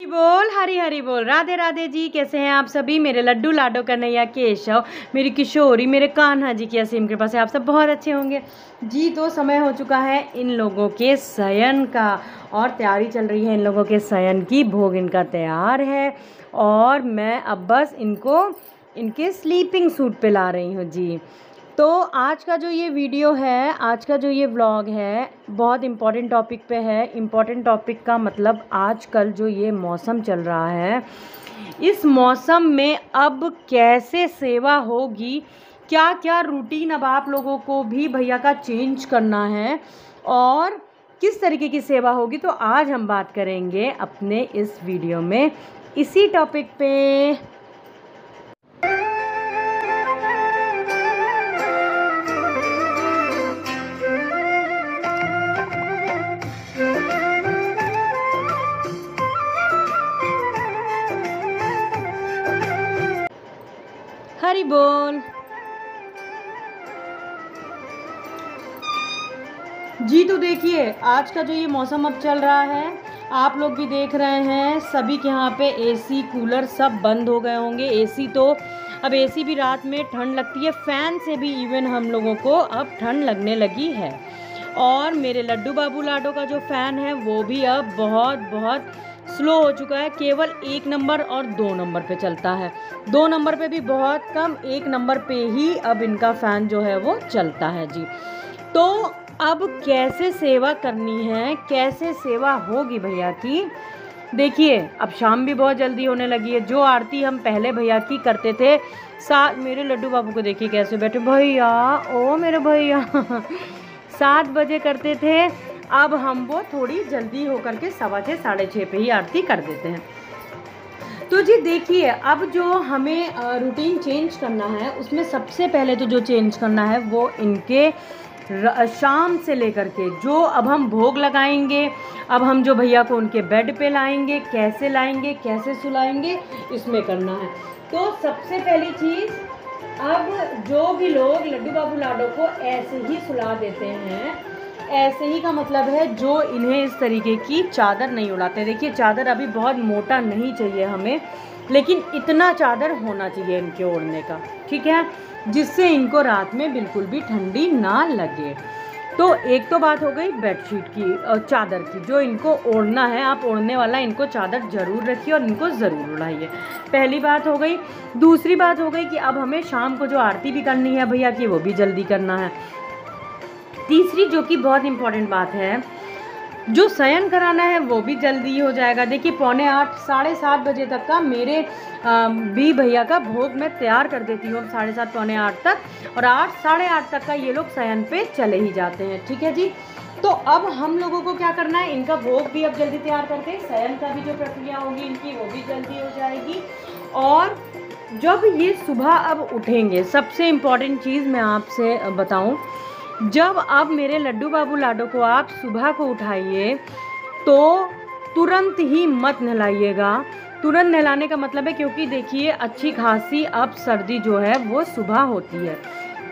बोल, हरी हरी बोल, राधे राधे जी। कैसे हैं आप सभी? मेरे लड्डू लाडो कन्हैया केशव, मेरी किशोरी, मेरे कान्हा जी की असीम कृपा से आप सब बहुत अच्छे होंगे जी। तो समय हो चुका है इन लोगों के शयन का और तैयारी चल रही है इन लोगों के शयन की। भोग इनका तैयार है और मैं अब बस इनको इनके स्लीपिंग सूट पे ला रही हूँ जी। तो आज का जो ये वीडियो है, आज का जो ये व्लॉग है, बहुत इम्पॉर्टेंट टॉपिक पे है। इम्पॉर्टेंट टॉपिक का मतलब आजकल जो ये मौसम चल रहा है, इस मौसम में अब कैसे सेवा होगी, क्या क्या रूटीन अब आप लोगों को भी भैया का चेंज करना है और किस तरीके की सेवा होगी, तो आज हम बात करेंगे अपने इस वीडियो में इसी टॉपिक पे। हरी बोल जी। तो देखिए, आज का जो ये मौसम अब चल रहा है, आप लोग भी देख रहे हैं, सभी के यहाँ पे एसी कूलर सब बंद हो गए होंगे। एसी तो अब एसी भी रात में ठंड लगती है, फ़ैन से भी इवन हम लोगों को अब ठंड लगने लगी है। और मेरे लड्डू बाबू लाडो का जो फ़ैन है वो भी अब बहुत बहुत स्लो हो चुका है, केवल 1 नंबर और 2 नंबर पे चलता है। 2 नंबर पे भी बहुत कम, 1 नंबर पे ही अब इनका फ़ैन जो है वो चलता है जी। तो अब कैसे सेवा करनी है, कैसे सेवा होगी भैया की, देखिए अब शाम भी बहुत जल्दी होने लगी है। जो आरती हम पहले भैया की करते थे, मेरे लड्डू बाबू को देखिए कैसे बैठे, भैया ओ मेरे भैया 7 बजे करते थे, अब हम वो थोड़ी जल्दी होकर के 6:15 साढ़े 6 पे ही आरती कर देते हैं। तो जी देखिए, अब जो हमें रूटीन चेंज करना है, उसमें सबसे पहले तो जो चेंज करना है वो इनके शाम से लेकर के जो अब हम भोग लगाएंगे, अब हम जो भैया को उनके बेड पे लाएंगे, कैसे लाएंगे, कैसे सुलाएंगे, इसमें करना है। तो सबसे पहली चीज़, अब जो भी लोग लड्डू बाबू लाडो को ऐसे ही सुला देते हैं, ऐसे ही का मतलब है जो इन्हें इस तरीके की चादर नहीं उड़ाते। देखिए, चादर अभी बहुत मोटा नहीं चाहिए हमें, लेकिन इतना चादर होना चाहिए इनके ओढ़ने का, ठीक है, जिससे इनको रात में बिल्कुल भी ठंडी ना लगे। तो एक तो बात हो गई बेडशीट की और चादर की, जो इनको ओढ़ना है, आप ओढ़ने वाला इनको चादर ज़रूर रखिए और इनको ज़रूर उड़ाइए। पहली बात हो गई। दूसरी बात हो गई कि अब हमें शाम को जो आरती भी करनी है भैया की, वो भी जल्दी करना है। तीसरी जो कि बहुत इम्पॉर्टेंट बात है, जो शयन कराना है वो भी जल्दी हो जाएगा। देखिए 7:15 साढ़े 7 बजे तक का मेरे भी भैया का भोग मैं तैयार कर देती हूँ 7:30 पौने 8 तक, और 8 साढ़े 8 तक का ये लोग शयन पे चले ही जाते हैं, ठीक है जी। तो अब हम लोगों को क्या करना है, इनका भोग भी अब जल्दी तैयार करके शयन का भी जो प्रक्रिया होगी इनकी, वो भी जल्दी हो जाएगी। और जब ये सुबह अब उठेंगे, सबसे इम्पॉर्टेंट चीज़ मैं आपसे बताऊँ, जब आप मेरे लड्डू बाबू लाडो को आप सुबह को उठाइए तो तुरंत ही मत नहलाइएगा। तुरंत नहलाने का मतलब है, क्योंकि देखिए अच्छी खासी अब सर्दी जो है वो सुबह होती है,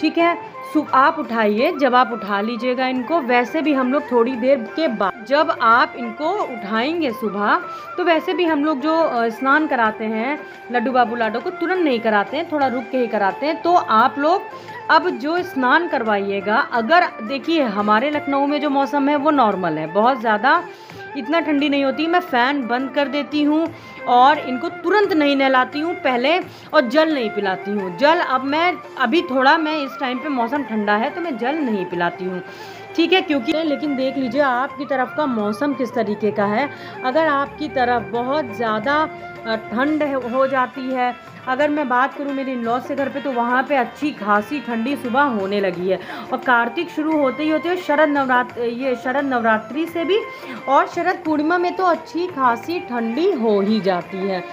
ठीक है। आप उठाइए, जब आप उठा लीजिएगा इनको, वैसे भी हम लोग थोड़ी देर के बाद जब आप इनको उठाएंगे सुबह, तो वैसे भी हम लोग जो स्नान कराते हैं लड्डू बाबू लाडो को, तुरंत नहीं कराते हैं, थोड़ा रुक के ही कराते हैं। तो आप लोग अब जो स्नान करवाइएगा, अगर देखिए हमारे लखनऊ में जो मौसम है वो नॉर्मल है, बहुत ज़्यादा इतना ठंडी नहीं होती। मैं फ़ैन बंद कर देती हूँ और इनको तुरंत नहीं नहलाती हूँ पहले, और जल नहीं पिलाती हूँ। जल अब मैं मैं इस टाइम पे मौसम ठंडा है तो मैं जल नहीं पिलाती हूँ, ठीक है, क्योंकि लेकिन देख लीजिए आपकी तरफ का मौसम किस तरीके का है। अगर आपकी तरफ बहुत ज़्यादा ठंड हो जाती है, अगर मैं बात करूँ मेरे इन-लॉज से घर पे, तो वहाँ पे अच्छी खासी ठंडी सुबह होने लगी है। और कार्तिक शुरू होते ही होते शरद नवरात्रि से भी, और शरद पूर्णिमा में तो अच्छी खासी ठंडी हो ही जाती है,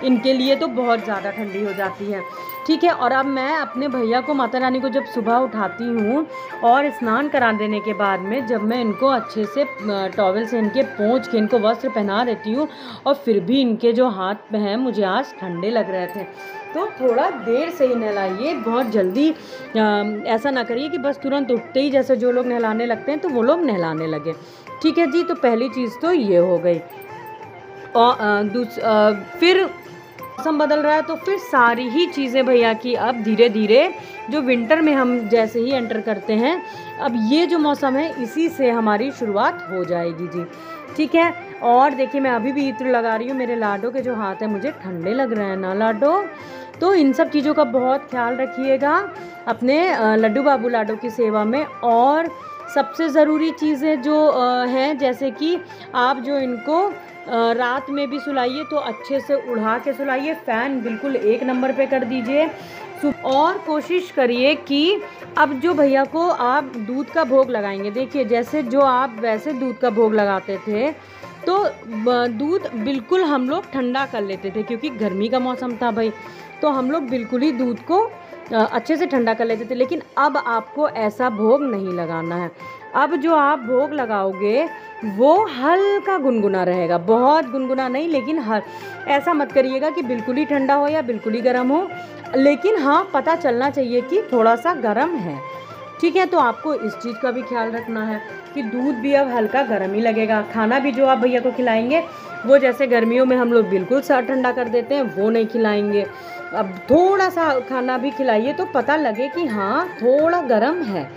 इनके लिए तो बहुत ज़्यादा ठंडी हो जाती है, ठीक है। और अब मैं अपने भैया को, माता रानी को जब सुबह उठाती हूँ और स्नान करा देने के बाद में, जब मैं इनको अच्छे से टॉवल से इनके पोंछ के इनको वस्त्र पहना देती हूँ, और फिर भी इनके जो हाथ में हैं मुझे आज ठंडे लग रहे थे, तो थोड़ा देर से ही नहलाइए, बहुत जल्दी ऐसा ना करिए कि बस तुरंत उठते ही जैसे जो लोग नहलाने लगते हैं तो वो लोग नहलाने लगे, ठीक है जी। तो पहली चीज़ तो ये हो गई। फिर मौसम बदल रहा है तो फिर सारी ही चीज़ें भैया की अब धीरे धीरे जो विंटर में हम जैसे ही एंटर करते हैं, अब ये जो मौसम है इसी से हमारी शुरुआत हो जाएगी जी। ठीक है। और देखिए मैं अभी भी इत्र लगा रही हूँ, मेरे लाडो के जो हाथ हैं मुझे ठंडे लग रहे हैं ना लाडो। तो इन सब चीज़ों का बहुत ख्याल रखिएगा अपने लड्डू बाबू लाडो की सेवा में। और सबसे ज़रूरी चीज़ें जो हैं, जैसे कि आप जो इनको रात में भी सुलाइए तो अच्छे से उड़ा के सुलाइए, फ़ैन बिल्कुल 1 नंबर पे कर दीजिए। और कोशिश करिए कि अब जो भैया को आप दूध का भोग लगाएंगे, देखिए जैसे जो आप वैसे दूध का भोग लगाते थे तो दूध बिल्कुल हम लोग ठंडा कर लेते थे, क्योंकि गर्मी का मौसम था भाई, तो हम लोग बिल्कुल ही दूध को अच्छे से ठंडा कर लेते थे। लेकिन अब आपको ऐसा भोग नहीं लगाना है। अब जो आप भोग लगाओगे वो हल्का गुनगुना रहेगा, बहुत गुनगुना नहीं, लेकिन ऐसा मत करिएगा कि बिल्कुल ही ठंडा हो या बिल्कुल ही गर्म हो, लेकिन हाँ पता चलना चाहिए कि थोड़ा सा गर्म है। ठीक है। तो आपको इस चीज़ का भी ख्याल रखना है कि दूध भी अब हल्का गर्म ही लगेगा। खाना भी जो आप भैया को खिलाएंगे वो जैसे गर्मियों में हम लोग बिल्कुल सा ठंडा कर देते हैं वो नहीं खिलाएंगे। अब थोड़ा सा खाना भी खिलाइए तो पता लगे कि हाँ थोड़ा गर्म है।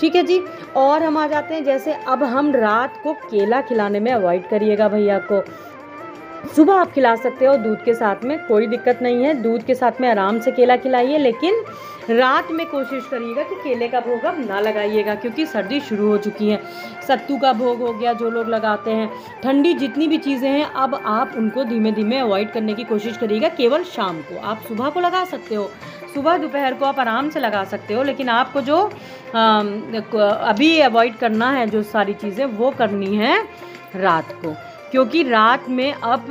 ठीक है जी। और हम आ जाते हैं, जैसे अब हम रात को केला खिलाने में अवॉइड करिएगा भैया को। सुबह आप खिला सकते हो दूध के साथ में, कोई दिक्कत नहीं है, दूध के साथ में आराम से केला खिलाइए, लेकिन रात में कोशिश करिएगा कि केले का भोग अब ना लगाइएगा, क्योंकि सर्दी शुरू हो चुकी है। सत्तू का भोग हो गया जो लोग लगाते हैं, ठंडी जितनी भी चीज़ें हैं अब आप उनको धीमे धीमे अवॉइड करने की कोशिश करिएगा। केवल शाम को, आप सुबह को लगा सकते हो, सुबह दोपहर को आप आराम से लगा सकते हो, लेकिन आपको जो अभी अवॉइड करना है जो सारी चीज़ें वो करनी है रात को, क्योंकि रात में अब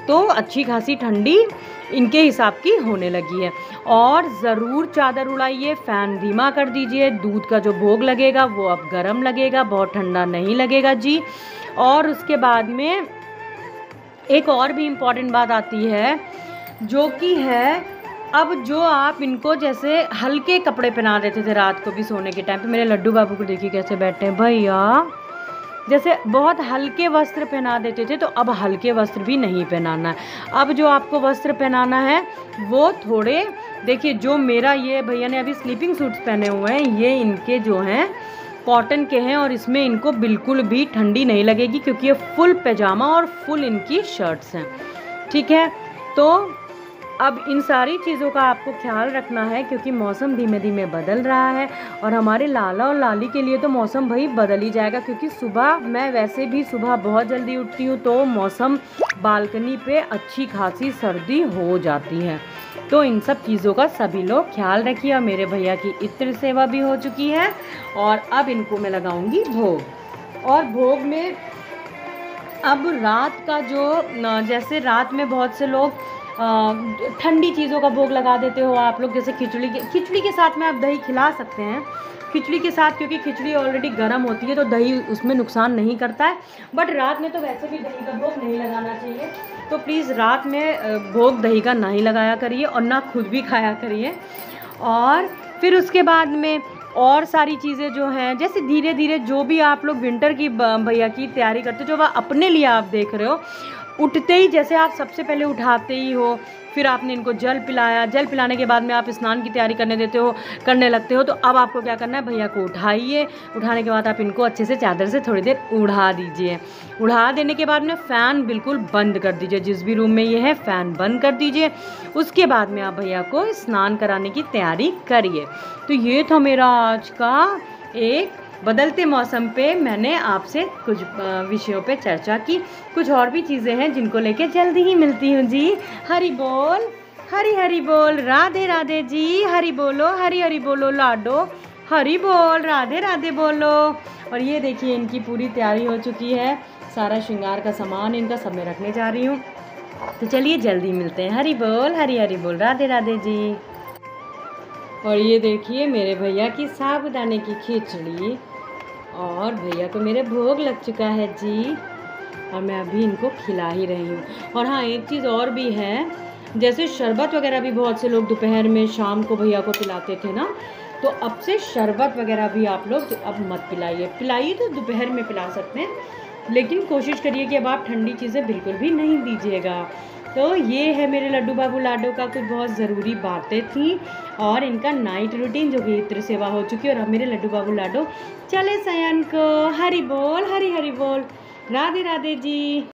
तो अच्छी खासी ठंडी इनके हिसाब की होने लगी है। और ज़रूर चादर उड़ाइए, फ़ैन धीमा कर दीजिए, दूध का जो भोग लगेगा वो अब गर्म लगेगा, बहुत ठंडा नहीं लगेगा जी। और उसके बाद में एक और भी इम्पॉर्टेंट बात आती है, जो कि है अब जो आप इनको जैसे हल्के कपड़े पहना देते थे रात को भी सोने के टाइम पे, मेरे लड्डू बाबू को देखिए कैसे बैठे हैं भैया, जैसे बहुत हल्के वस्त्र पहना देते थे, तो अब हल्के वस्त्र भी नहीं पहनाना है। अब जो आपको वस्त्र पहनाना है वो थोड़े, देखिए जो मेरा ये भैया ने अभी स्लीपिंग सूट्स पहने हुए हैं, ये इनके जो हैं कॉटन के हैं और इसमें इनको बिल्कुल भी ठंडी नहीं लगेगी, क्योंकि ये फुल पैजामा और फुल इनकी शर्ट्स हैं। ठीक है। तो अब इन सारी चीज़ों का आपको ख्याल रखना है, क्योंकि मौसम धीमे धीमे बदल रहा है और हमारे लाला और लाली के लिए तो मौसम भाई बदल ही जाएगा, क्योंकि सुबह मैं वैसे भी सुबह बहुत जल्दी उठती हूँ तो मौसम बालकनी पे अच्छी खासी सर्दी हो जाती है। तो इन सब चीज़ों का सभी लोग ख्याल रखिए। और मेरे भैया की इत्र सेवा भी हो चुकी है और अब इनको मैं लगाऊंगी भोग। और भोग में अब रात का जो, जैसे रात में बहुत से लोग ठंडी चीज़ों का भोग लगा देते हो आप लोग, जैसे खिचड़ी के साथ में आप दही खिला सकते हैं, खिचड़ी के साथ, क्योंकि खिचड़ी ऑलरेडी गर्म होती है तो दही उसमें नुकसान नहीं करता है। बट रात में तो वैसे भी दही का भोग नहीं लगाना चाहिए, तो प्लीज़ रात में भोग दही का ना ही लगाया करिए और ना खुद भी खाया करिए। और फिर उसके बाद में और सारी चीज़ें जो हैं, जैसे धीरे धीरे जो भी आप लोग विंटर की भैया की तैयारी करते हो, जो वह अपने लिए आप देख रहे हो, उठते ही जैसे आप सबसे पहले उठाते ही हो, फिर आपने इनको जल पिलाया, जल पिलाने के बाद में आप स्नान की तैयारी करने लगते हो, तो अब आपको क्या करना है, भैया को उठाइए, उठाने के बाद आप इनको अच्छे से चादर से थोड़ी देर उड़ा दीजिए। उड़ा देने के बाद में फ़ैन बिल्कुल बंद कर दीजिए, जिस भी रूम में ये है फ़ैन बंद कर दीजिए। उसके बाद में आप भैया को स्नान कराने की तैयारी करिए। तो ये था मेरा आज का एक बदलते मौसम पे मैंने आपसे कुछ विषयों पे चर्चा की। कुछ और भी चीज़ें हैं जिनको लेके जल्दी ही मिलती हूँ जी। हरि बोल, हरि हरि बोल, राधे राधे जी, हरि बोलो, हरि हरि बोलो लाडो, हरि बोल, राधे राधे बोलो। और ये देखिए इनकी पूरी तैयारी हो चुकी है, सारा श्रृंगार का सामान इनका सब मैं रखने जा रही हूँ। तो चलिए जल्दी मिलते हैं। हरि बोल, हरि हरि बोल, राधे राधे जी। और ये देखिए मेरे भैया की साबूदाने की खिचड़ी, और भैया को मेरे भोग लग चुका है जी, और मैं अभी इनको खिला ही रही हूँ। और हाँ, एक चीज़ और भी है, जैसे शरबत वगैरह भी बहुत से लोग दोपहर में शाम को भैया को पिलाते थे ना, तो अब से शरबत वगैरह भी आप लोग अब मत पिलाइए। तो दोपहर में पिला सकते हैं, लेकिन कोशिश करिए कि अब आप ठंडी चीज़ें बिल्कुल भी नहीं दीजिएगा। तो ये है मेरे लड्डू बाबू लाडो का कुछ बहुत ज़रूरी बातें थी और इनका नाइट रूटीन जो कि इत्र सेवा हो चुकी है। और अब मेरे लड्डू बाबू लाडो चले शयन को। हरि बोल, हरि हरि बोल। राधे राधे जी।